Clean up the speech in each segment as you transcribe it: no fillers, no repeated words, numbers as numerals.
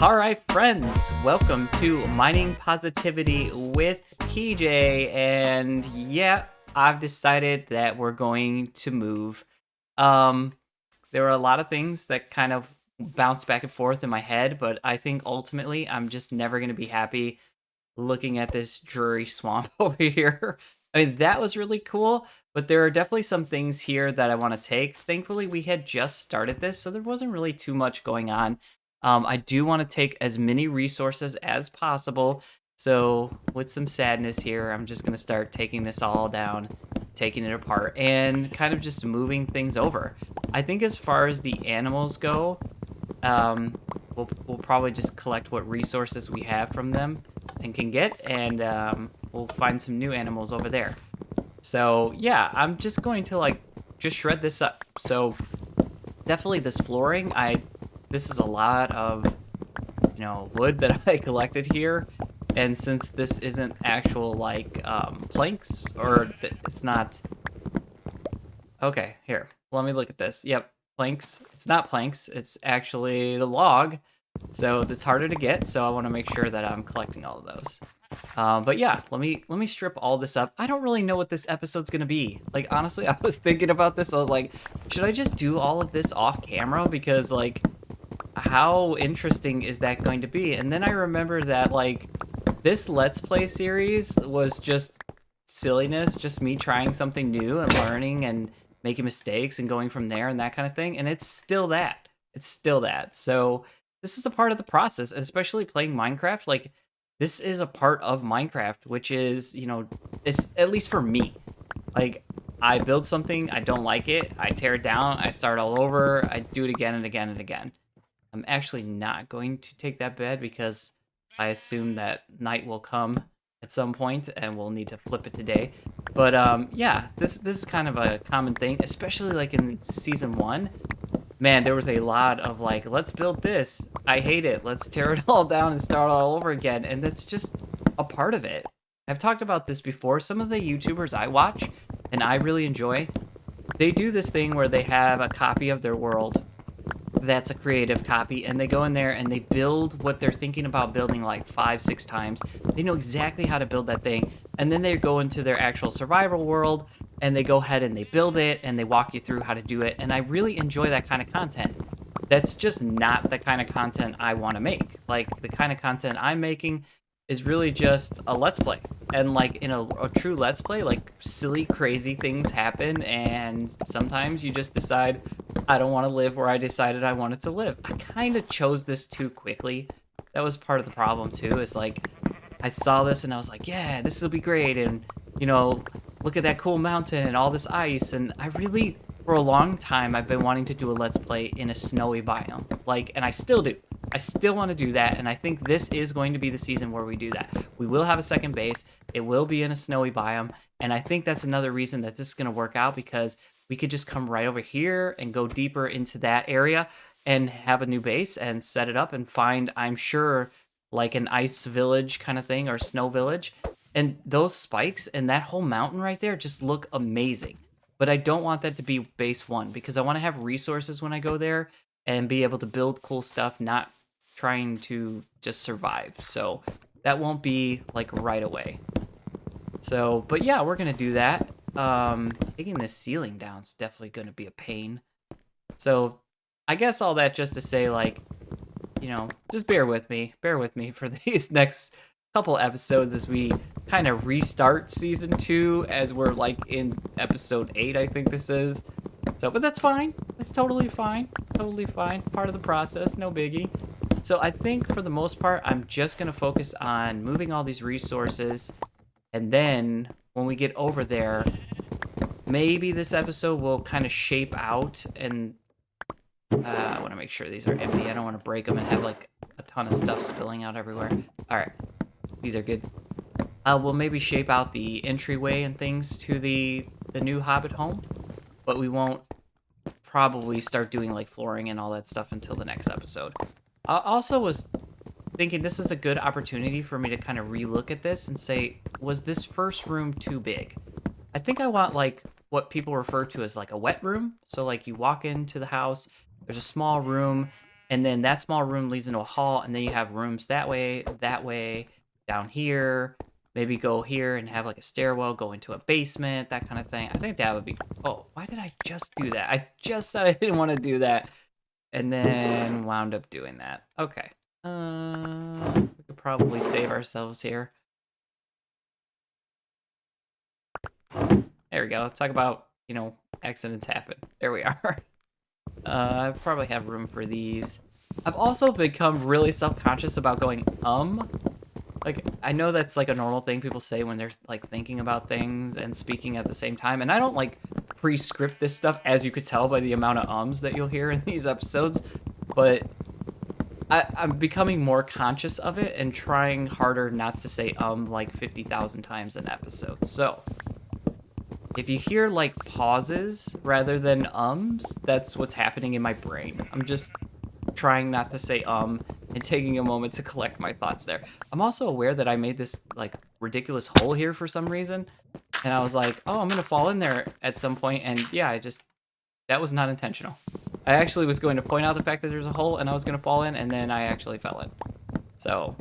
All right, friends, welcome to Mining Positivity with PJ. And yeah, I've decided that we're going to move. Um, there were a lot of things that kind of bounced back and forth in my head, but I think ultimately I'm just never going to be happy looking at this dreary swamp over here. I mean, that was really cool, but there are definitely some things here that I want to take. Thankfully, we had just started this, so there wasn't really too much going on. I do want to take as many resources as possible. So, with some sadness here, I'm just going to start taking this all down, taking it apart, and kind of just moving things over. I think as far as the animals go, um, we'll probably just collect what resources we have from them and can get, and we'll find some new animals over there. So yeah, I'm just going to like just shred this up. So definitely this flooring, this is a lot of wood that I collected here, and since this isn't actual like planks, or it's not. Okay, here, let me look at this. Yep, planks. It's not planks, it's actually the log. So it's harder to get, so I want to make sure that I'm collecting all of those. But yeah, let me strip all this up. I don't really know what this episode's gonna be. Like, honestly, I was thinking about this. I was like, should I just do all of this off camera? Because like, how interesting is that going to be? And then I remember that like, this Let's Play series was just silliness, just me trying something new and learning and making mistakes and going from there and that kind of thing. And it's still that. It's still that. So this is a part of the process, especially playing Minecraft. Like, this is a part of Minecraft, which is, it's at least for me. Like, I build something, I don't like it, I tear it down, I start all over, I do it again and again and again. I'm actually not going to take that bed because I assume that night will come at some point and we'll need to flip it today. But yeah, this is kind of a common thing, especially like in season 1. Man, there was a lot of like, let's build this. I hate it. Let's tear it all down and start all over again. And that's just a part of it. I've talked about this before. Some of the YouTubers I watch and I really enjoy, they do this thing where they have a copy of their world that's a creative copy, and they go in there and they build what they're thinking about building like 5-6 times. They know exactly how to build that thing, and then they go into their actual survival world and they go ahead and they build it and they walk you through how to do it. And I really enjoy that kind of content. That's just not the kind of content I want to make. Like, the kind of content I'm making is really just a let's play. And like, in a true let's play, like, silly crazy things happen, and sometimes you just decide, I don't want to live where I decided I wanted to live. I kind of chose this too quickly. That was part of the problem too, is like, I saw this and I was like, yeah, this will be great, and look at that cool mountain and all this ice. And I really, for a long time, I've been wanting to do a let's play in a snowy biome. Like, and I still do. I still want to do that, and I think this is going to be the season where we do that. We will have a second base. It will be in a snowy biome, and I think that's another reason that this is going to work out, because we could just come right over here and go deeper into that area and have a new base and set it up and find, I'm sure, like an ice village kind of thing or snow village. And those spikes and that whole mountain right there just look amazing. But I don't want that to be base 1, because I want to have resources when I go there and be able to build cool stuff, not trying to just survive. So that won't be like right away. So, but yeah, we're gonna do that. Taking this ceiling down is definitely gonna be a pain. So I guess all that just to say, like, just bear with me for these next couple episodes as we kind of restart season 2, as we're like in episode 8, I think this is. So, but that's fine. That's totally fine. Totally fine. Part of the process, no biggie. So I think for the most part, I'm just going to focus on moving all these resources. And then when we get over there, maybe this episode will kind of shape out. And I want to make sure these are empty. I don't want to break them and have like a ton of stuff spilling out everywhere. All right. These are good. We'll maybe shape out the entryway and things to the new Hobbit home. But we won't probably start doing like flooring and all that stuff until the next episode. I also was thinking this is a good opportunity for me to kind of relook at this and say, was this first room too big? I think I want like what people refer to as like a wet room. So like, you walk into the house, there's a small room, And then that small room leads into a hall, and then you have rooms that way, down here. Maybe go here and have like a stairwell, go into a basement, that kind of thing. I think that would be... Oh, why did I just do that? I just said I didn't want to do that, and then wound up doing that. Okay. We could probably save ourselves here. There we go. Talk about, you know, accidents happen. There we are. I probably have room for these. I've also become really self-conscious about going, Like, I know that's like a normal thing people say when they're like thinking about things and speaking at the same time. And I don't like pre-script this stuff, as you could tell by the amount of ums that you'll hear in these episodes. But I'm becoming more conscious of it and trying harder not to say like 50,000 times an episode. So if you hear like pauses rather than ums, that's what's happening in my brain. I'm just trying not to say and taking a moment to collect my thoughts there. I'm also aware that I made this like ridiculous hole here for some reason. And I was like, oh, I'm gonna fall in there at some point. And yeah, that was not intentional. I actually was going to point out the fact that there's a hole and I was gonna fall in, and then I actually fell in. So,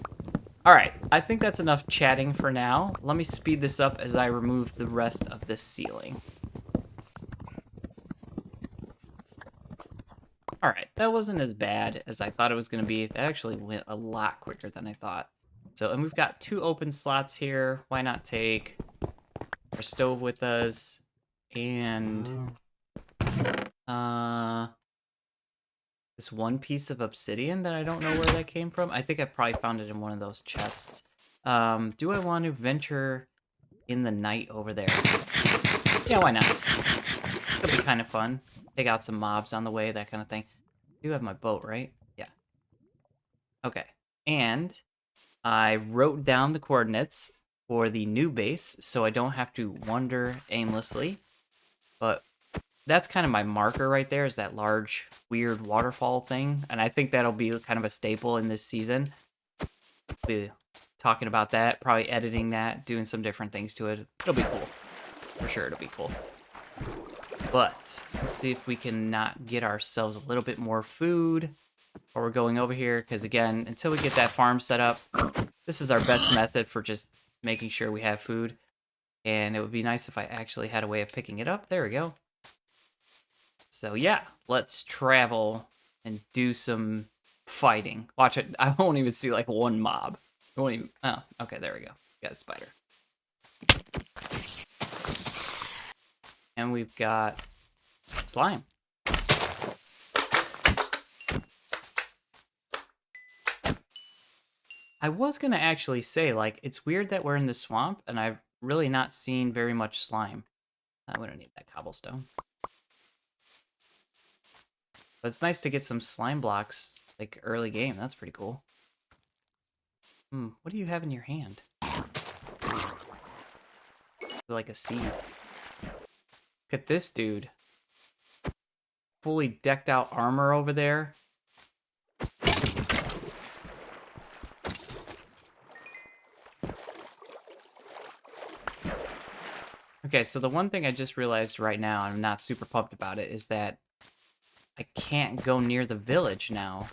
all right, I think that's enough chatting for now. Let me speed this up as I remove the rest of this ceiling. All right, that wasn't as bad as I thought it was going to be. That actually went a lot quicker than I thought. So, and we've got 2 open slots here. Why not take our stove with us? And this 1 piece of obsidian that I don't know where that came from. I think I probably found it in one of those chests. Do I want to venture in the night over there? Yeah, why not? Could be kind of fun. Take out some mobs on the way, that kind of thing. I do have my boat, right? Yeah. Okay. And I wrote down the coordinates for the new base so I don't have to wander aimlessly. But that's kind of my marker right there, is that large, weird waterfall thing. And I think that'll be kind of a staple in this season. Be talking about that, probably editing that, doing some different things to it. It'll be cool. For sure, it'll be cool. But let's see if we can not get ourselves a little bit more food while we're going over here. Because again, until we get that farm set up, this is our best method for just making sure we have food. And it would be nice if I actually had a way of picking it up. There we go. So yeah, let's travel and do some fighting. Watch it. I won't even see like 1 mob. I won't even... Oh, okay, there we go. Got a spider. And we've got slime. I was going to actually say, like, it's weird that we're in the swamp, and I've really not seen very much slime. We don't need that cobblestone. But it's nice to get some slime blocks, like, early game. That's pretty cool. What do you have in your hand? Like a seed. Look at this dude. Fully decked out armor over there. Okay, so the one thing I just realized right now, and I'm not super pumped about it, is that I can't go near the village now.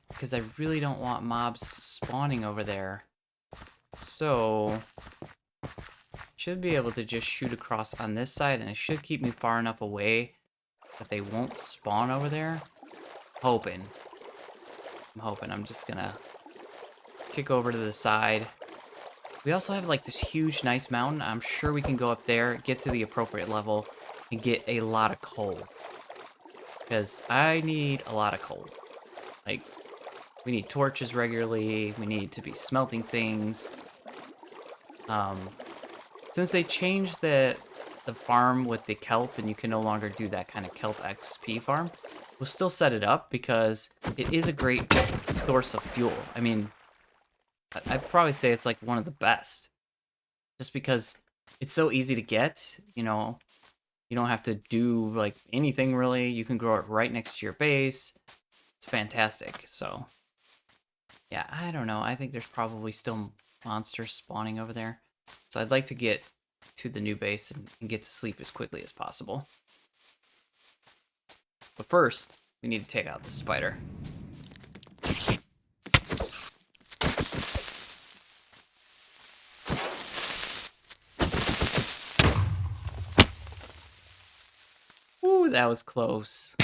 Because I really don't want mobs spawning over there. So... should be able to just shoot across on this side, and it should keep me far enough away that they won't spawn over there. I'm hoping. I'm just gonna kick over to the side. We also have like this huge, nice mountain. I'm sure we can go up there, get to the appropriate level, and get a lot of coal. Because I need a lot of coal. Like, we need torches regularly. We need to be smelting things. Since they changed the farm with the kelp, and you can no longer do that kind of kelp XP farm, we'll still set it up because it is a great source of fuel. I mean, I'd probably say it's like one of the best. Just because it's so easy to get, you know, you don't have to do like anything really. You can grow it right next to your base. It's fantastic. So, yeah, I don't know. I think there's probably still monsters spawning over there. So I'd like to get to the new base and get to sleep as quickly as possible. But first, We need to take out the spider. Ooh, that was close.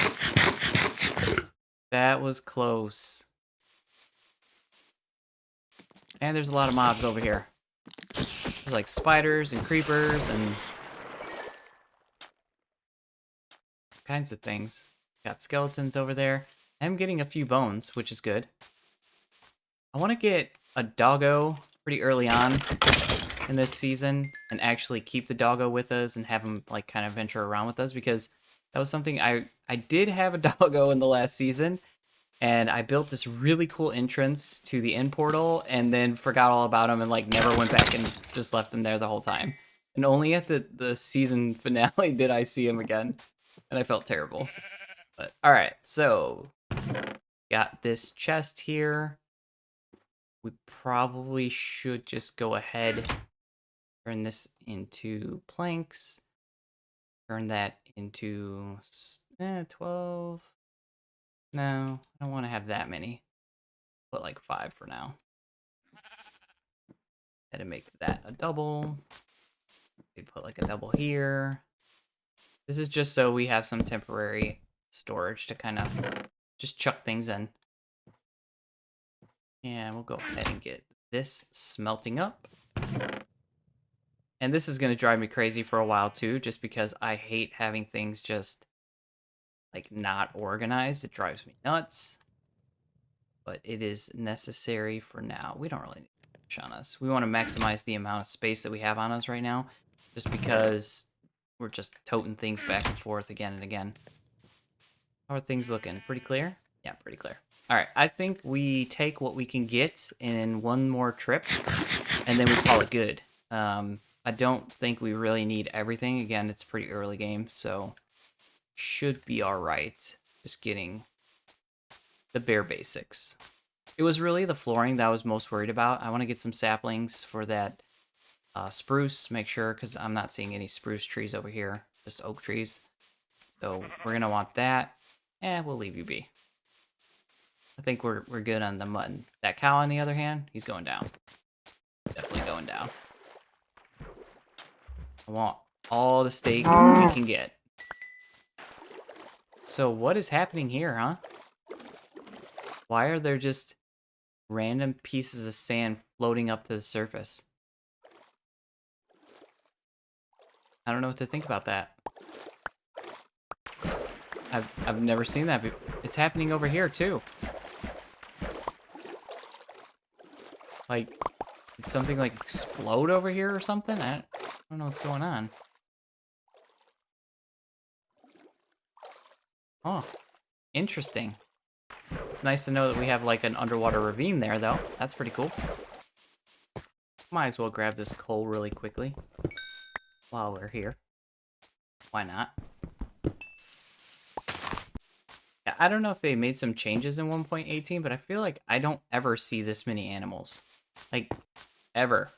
That was close. And there's a lot of mobs over here. There's like spiders and creepers and kinds of things. Got skeletons over there. I'm getting a few bones, which is good. I want to get a doggo pretty early on in this season and actually keep the doggo with us and have him like kind of venture around with us, because that was something I did have a doggo in the last season, and I built this really cool entrance to the end portal and then forgot all about him and like never went back and just left him there the whole time. And only at the season finale did I see him again, and I felt terrible. But all right, so got this chest here. We probably should just go ahead, turn this into planks, turn that into 12. No, I don't want to have that many. Put like 5 for now. Had to make that a double. We put like a double here. This is just so we have some temporary storage to kind of just chuck things in. And we'll go ahead and get this smelting up. And this is going to drive me crazy for a while too, just because I hate having things just like not organized. It drives me nuts. But it is necessary for now. We don't really need to push on us. We want to maximize the amount of space that we have on us right now, just because we're just toting things back and forth again and again. How are things looking? Pretty clear? Yeah, pretty clear. All right, I think we take what we can get in one more trip, and then we call it good. I don't think we really need everything. Again, it's a pretty early game, so should be all right. Just getting the bare basics. It was really the flooring that I was most worried about. I want to get some saplings for that spruce, make sure, because I'm not seeing any spruce trees over here, just oak trees. So we're going to want that, and we'll leave you be. I think we're good on the mutton. That cow, on the other hand, he's going down. Definitely going down. I want all the steak we can get. So what is happening here, huh? Why are there just random pieces of sand floating up to the surface? I don't know what to think about that. I've never seen that before. It's happening over here too. Like, did something like explode over here or something? I don't know what's going on. Oh, interesting. It's nice to know that we have like an underwater ravine there though. That's pretty cool. Might as well grab this coal really quickly while we're here. Why not? Yeah, I don't know if they made some changes in 1.18, but I feel like I don't ever see this many animals. Like, ever.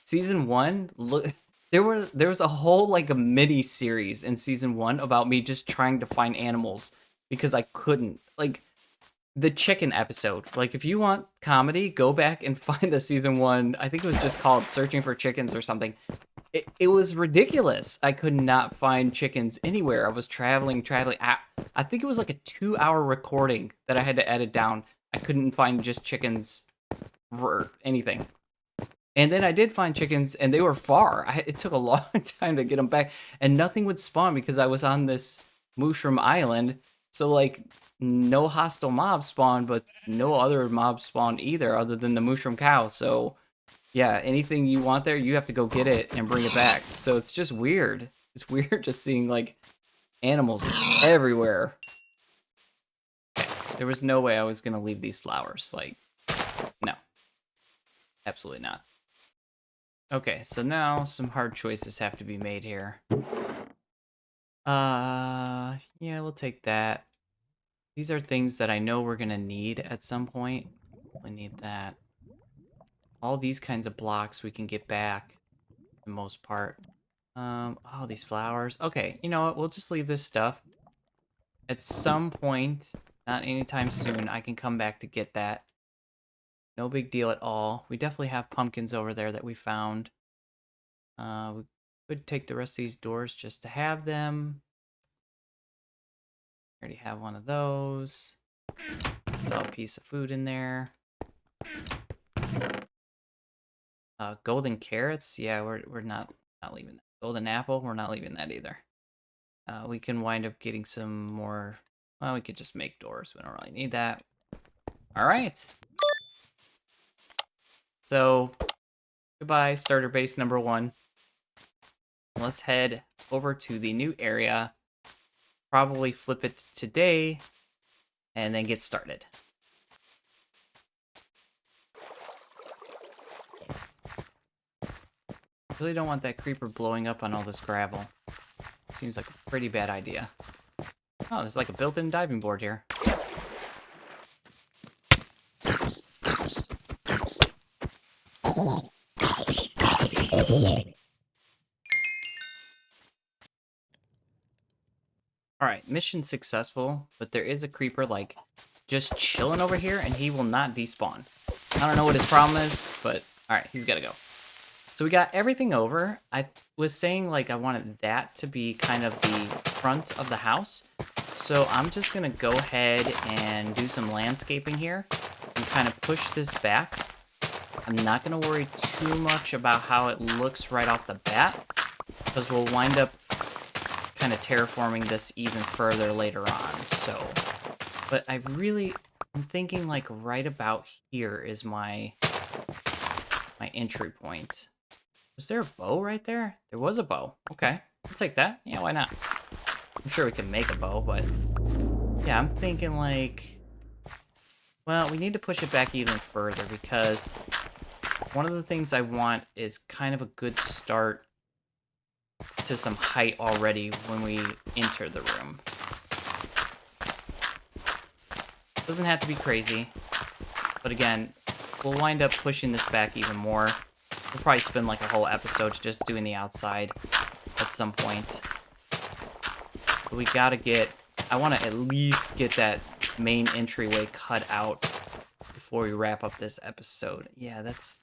Season 1, look, there was a whole like a mini series in season 1 about me just trying to find animals because I couldn't. Like, the chicken episode. Like, if you want comedy, go back and find the season 1. I think it was just called Searching for Chickens or something. It was ridiculous. I could not find chickens anywhere. I was traveling. I think it was like a 2-hour recording that I had to edit down. I couldn't find just chickens or anything. And then I did find chickens, and they were far. It took a long time to get them back, and nothing would spawn because I was on this mushroom island. So, like, no hostile mobs spawned, but no other mobs spawned either, other than the mushroom cow. So, yeah, anything you want there, you have to go get it and bring it back. So it's just weird. It's weird just seeing, like, animals everywhere. There was no way I was going to leave these flowers. Like, no. Absolutely not. Okay, so now some hard choices have to be made here. Yeah, we'll take that. These are things that I know we're going to need at some point. We need that. All these kinds of blocks we can get back, for the most part. Oh, these flowers. Okay, you know what? We'll just leave this stuff. at some point, not anytime soon, I can come back to get that. No big deal at all. We definitely have pumpkins over there that we found. We could take the rest of these doors just to have them. Already have one of those. Saw a piece of food in there. Golden carrots? Yeah, we're not leaving that. Golden apple? We're not leaving that either. We can wind up getting some more. Well, we could just make doors. We don't really need that. All right. So, goodbye, starter base number 1. Let's head over to the new area. Probably flip it today, and then get started. Really don't want that creeper blowing up on all this gravel. Seems like a pretty bad idea. Oh, there's like a built-in diving board here. Alright, mission successful, but there is a creeper, like, just chilling over here, and he will not despawn. I don't know what his problem is, but alright, he's gotta go. So we got everything over. I was saying, like, I wanted that to be kind of the front of the house. So I'm just gonna go ahead and do some landscaping here and kind of push this back. I'm not gonna worry too much about how it looks right off the bat, because we'll wind up kind of terraforming this even further later on. So, but I'm thinking like right about here is my entry point. Was there a bow right there? There was a bow. Okay, I'll take that. Yeah, why not? I'm sure we can make a bow, but yeah, I'm thinking like, well, we need to push it back even further, because one of the things I want is kind of a good start to some height already when we enter the room. Doesn't have to be crazy, but again, we'll wind up pushing this back even more. We'll probably spend like a whole episode just doing the outside at some point. But we gotta get, I want to at least get that main entryway cut out before we wrap up this episode. Yeah, is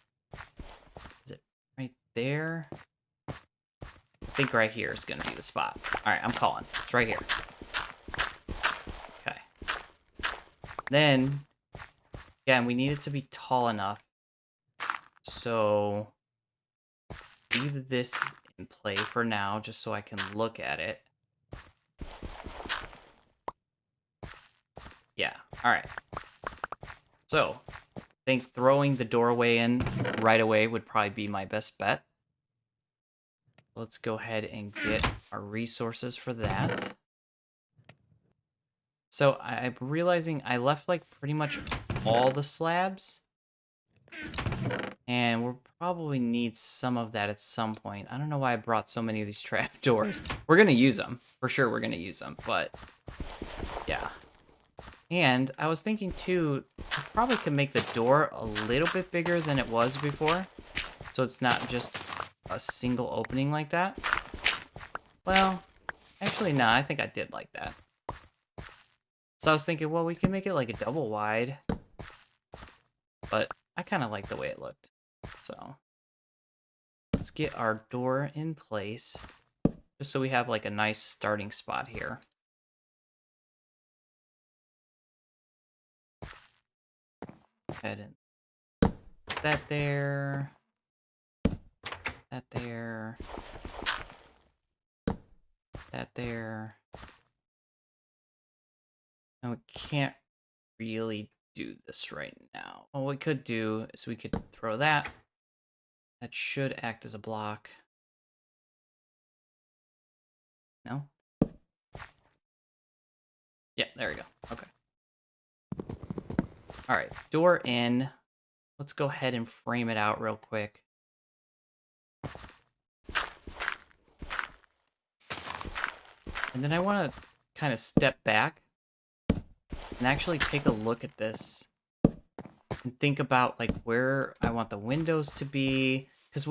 it right there? I think right here is gonna be the spot. All right, I'm calling. It's right here. Okay. Then, again, we need it to be tall enough. So, leave this in play for now, just so I can look at it. Yeah, all right. So, I think throwing the doorway in right away would probably be my best bet. Let's go ahead and get our resources for that. So I'm realizing I left like pretty much all the slabs, and we'll probably need some of that at some point. I don't know why I brought so many of these trapdoors. We're gonna use them for sure. We're gonna use them, but yeah. And I was thinking too, I probably could make the door a little bit bigger than it was before, so it's not just a single opening like that. Well, actually, no, I think I did like that. So I was thinking, well, we can make it like a double wide, but I kind of like the way it looked. So let's get our door in place, just so we have like a nice starting spot here. Go ahead and put that there. That there. That there. And we can't really do this right now. What we could do is we could throw that. That should act as a block. No? Yeah, there we go. Okay. All right, door in. Let's go ahead and frame it out real quick. And then I want to kind of step back and actually take a look at this and think about like where I want the windows to be, because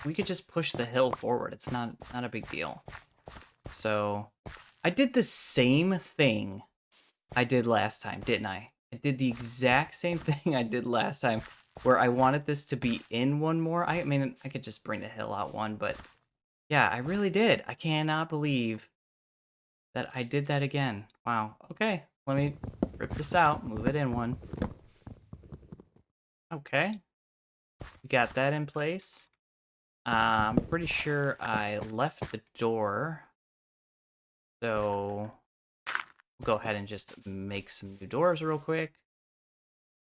we could just push the hill forward. It's not a big deal. So I did the same thing I did last time, didn't I? I did the exact same thing I did last time, where I wanted this to be in one more. I mean, I could just bring the hill out one, but yeah, I really did. I cannot believe that I did that again. Wow. Okay, let me rip this out, move it in one. Okay, we got that in place. I'm pretty sure I left the door, so we'll go ahead and just make some new doors real quick.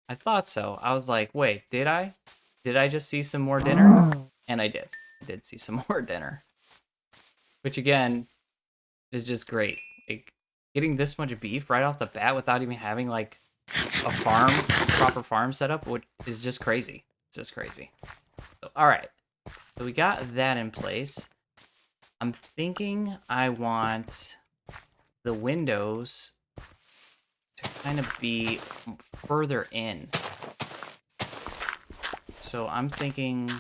I thought so. I was like, wait, did I? Did I just see some more dinner? And I did. I did see some more dinner. Which again is just great. Like, getting this much beef right off the bat without even having like a proper farm setup, which is just crazy. It's just crazy. So, all right. So we got that in place. I'm thinking I want the windows to kind of be further in. So I'm thinking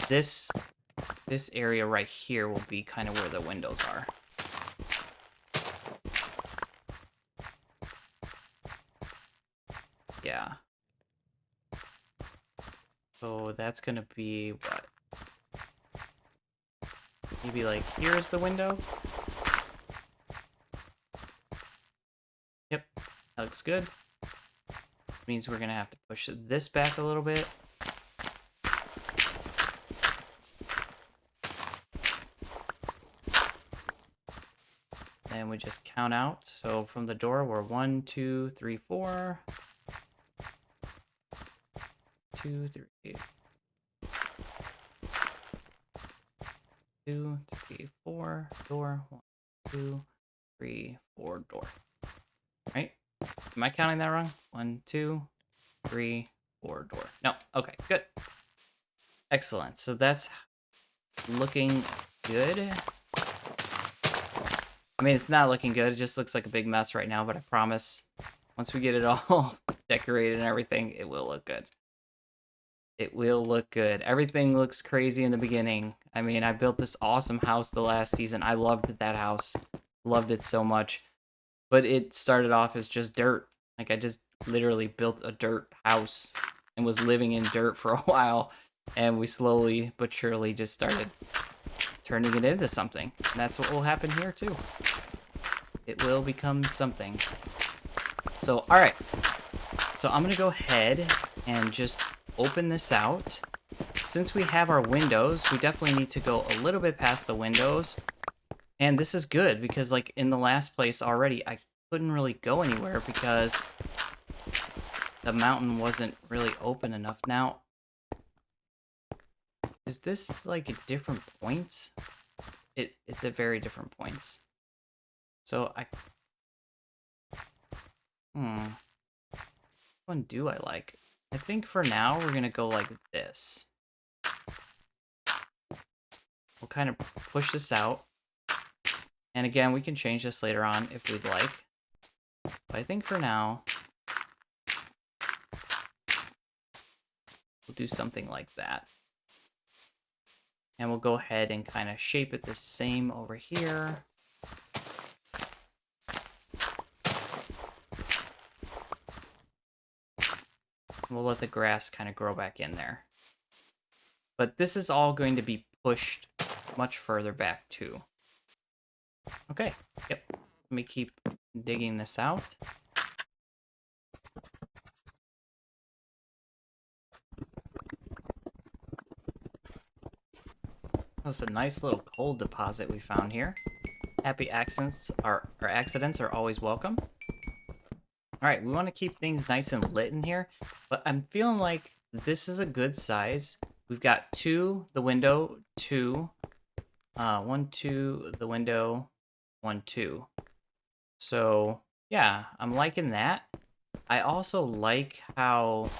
this area right here will be kind of where the windows are. Yeah. So that's gonna be what? Maybe like here's the window. Yep, that looks good. Means we're gonna have to push this back a little bit. And we just count out. So from the door, we're 1, 2, 3, 4. 2, 3. 2, 3, 4. Door. 1, 2, 3, 4. Door. Right? Am I counting that wrong? 1, 2, 3, 4. Door. No. Okay. Good. Excellent. So that's looking good. I mean, it's not looking good. It just looks like a big mess right now, but I promise once we get it all decorated and everything, it will look good. It will look good. Everything looks crazy in the beginning. I mean, I built this awesome house the last season. I loved that house. Loved it so much. But it started off as just dirt. Like, I just literally built a dirt house and was living in dirt for a while. And we slowly but surely just started turning it into something. And that's what will happen here too. It will become something. So, all right. So I'm gonna go ahead and just open this out. Since we have our windows, we definitely need to go a little bit past the windows. And this is good because like in the last place already, I couldn't really go anywhere because the mountain wasn't really open enough. Now, is this like at different points? It's at very different points. So which one do I like? I think for now we're gonna go like this. We'll kind of push this out. And again, we can change this later on if we'd like. But I think for now, we'll do something like that. And we'll go ahead and kind of shape it the same over here. We'll let the grass kind of grow back in there. But this is all going to be pushed much further back too. Okay, yep. Let me keep digging this out. That's a nice little coal deposit we found here. Happy accidents are always welcome. All right, we want to keep things nice and lit in here, but I'm feeling like this is a good size. We've got 2, the window, 2, 1, 2, the window, 1, 2. So yeah, I'm liking that. I also like how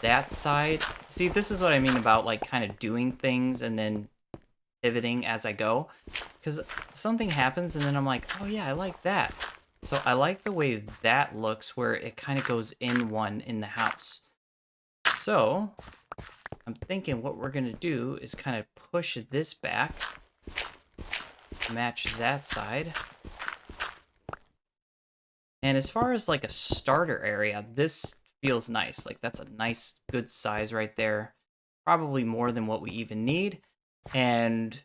that side, see, this is what I mean about like kind of doing things and then pivoting as I go, because something happens and then I'm like, oh yeah, I like that. So I like the way that looks where it kind of goes in one in the house. So I'm thinking what we're gonna do is kind of push this back, match that side, And as far as like a starter area, this feels nice. Like that's a nice, good size right there. Probably more than what we even need. And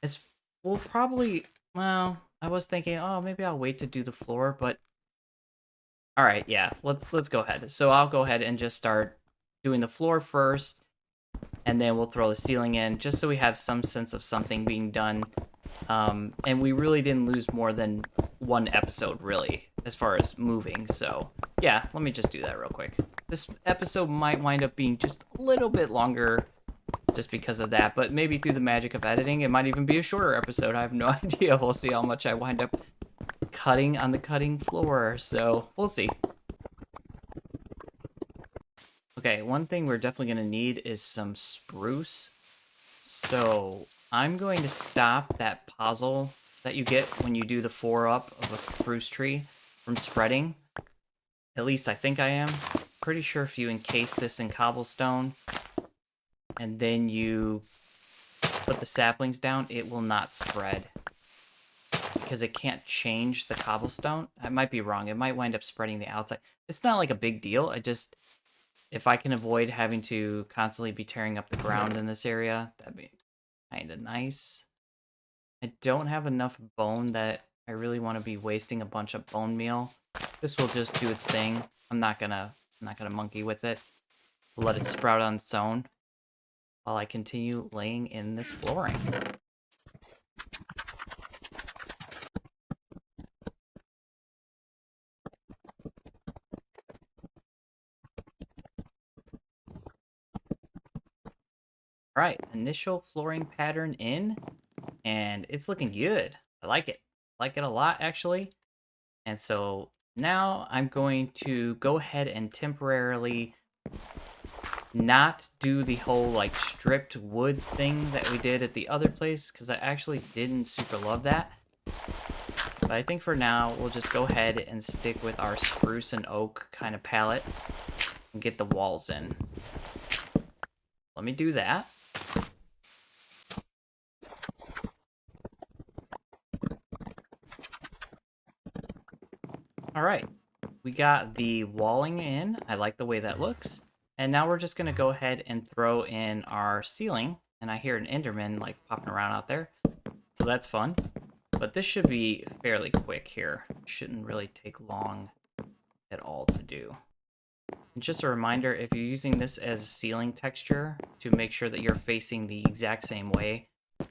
as we'll probably, well, I was thinking, oh, maybe I'll wait to do the floor, but all right, yeah, let's go ahead. So I'll go ahead and just start doing the floor first, and then we'll throw the ceiling in just so we have some sense of something being done. And we really didn't lose more than one episode, really, as far as moving. So yeah, let me just do that real quick. This episode might wind up being just a little bit longer just because of that, but maybe through the magic of editing, it might even be a shorter episode. I have no idea. We'll see how much I wind up cutting on the cutting floor, so we'll see. Okay, one thing we're definitely going to need is some spruce. So I'm going to stop that puzzle that you get when you do the 4-up of a spruce tree from spreading. At least I think I am. Pretty sure if you encase this in cobblestone and then you put the saplings down, it will not spread. Because it can't change the cobblestone. I might be wrong. It might wind up spreading the outside. It's not like a big deal. I just, if I can avoid having to constantly be tearing up the ground in this area, that'd be kind of nice. I don't have enough bone that I really want to be wasting a bunch of bone meal. This will just do its thing. I'm not gonna monkey with it. We'll let it sprout on its own while I continue laying in this flooring. All right, initial flooring pattern in, and it's looking good. I like it. I like it a lot, actually. And so now I'm going to go ahead and temporarily not do the whole like stripped wood thing that we did at the other place, because I actually didn't super love that. But I think for now, we'll just go ahead and stick with our spruce and oak kind of palette and get the walls in. Let me do that. All right, we got the walling in. I like the way that looks. And now we're just gonna go ahead and throw in our ceiling. And I hear an Enderman like popping around out there. So that's fun. But this should be fairly quick here. It shouldn't really take long at all to do. And just a reminder, if you're using this as a ceiling texture, to make sure that you're facing the exact same way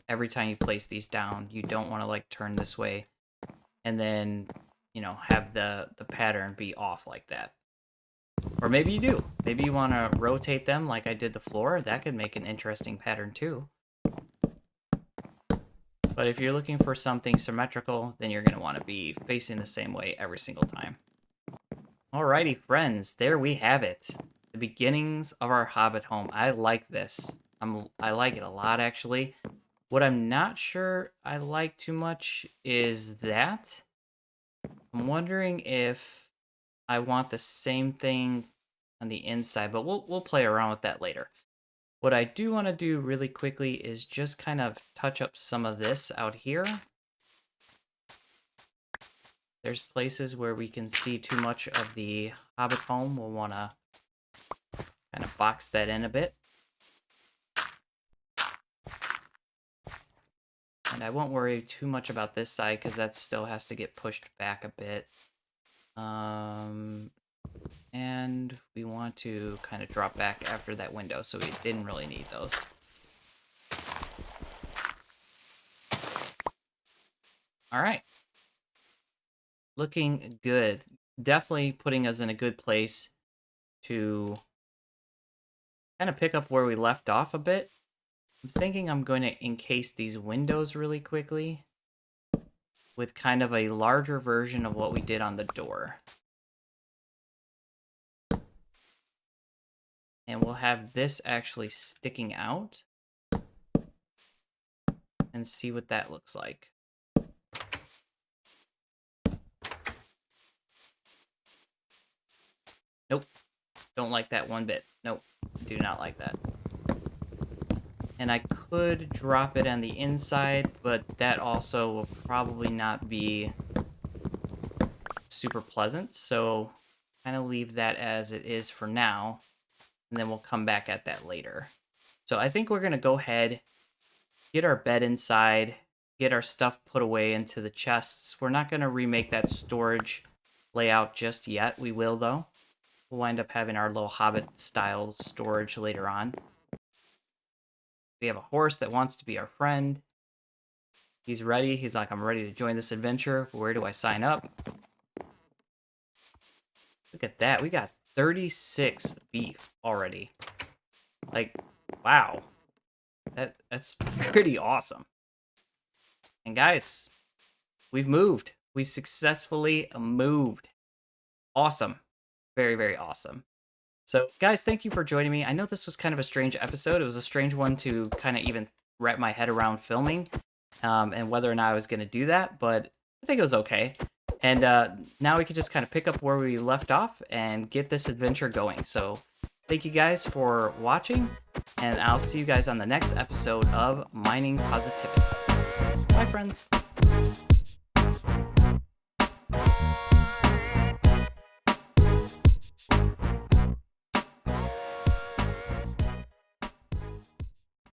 every time you place these down. You don't want to like turn this way and then, you know, have the pattern be off like that. Or maybe you do. Maybe you want to rotate them like I did the floor. That could make an interesting pattern too. But if you're looking for something symmetrical, then you're going to want to be facing the same way every single time. Alrighty, friends, there we have it. The beginnings of our Hobbit home. I like this. I like it a lot, actually. What I'm not sure I like too much is that. I'm wondering if I want the same thing on the inside, but we'll play around with that later. What I do want to do really quickly is just kind of touch up some of this out here. There's places where we can see too much of the Hobbit home. We'll want to kind of box that in a bit. And I won't worry too much about this side because that still has to get pushed back a bit. And we want to kind of drop back after that window, so we didn't really need those. All right. Looking good. Definitely putting us in a good place to kind of pick up where we left off a bit. I'm thinking I'm going to encase these windows really quickly with kind of a larger version of what we did on the door. And we'll have this actually sticking out and see what that looks like. Nope. Don't like that one bit. Nope. Do not like that. And I could drop it on the inside, but that also will probably not be super pleasant, so kind of leave that as it is for now, and then we'll come back at that later. So I think we're going to go ahead, get our bed inside, get our stuff put away into the chests. We're not going to remake that storage layout just yet. We will, though. We'll wind up having our little Hobbit-style storage later on. We have a horse that wants to be our friend. He's ready. He's like, I'm ready to join this adventure. Where do I sign up? Look at that. We got 36 beef already. Like, wow. That's pretty awesome. And guys, we've moved. We successfully moved. Awesome. Very, very awesome. So, guys, thank you for joining me. I know this was kind of a strange episode. It was a strange one to kind of even wrap my head around filming and whether or not I was going to do that, but I think it was okay. And now we can just kind of pick up where we left off and get this adventure going. So, thank you guys for watching, and I'll see you guys on the next episode of Mining Positivity. Bye, friends.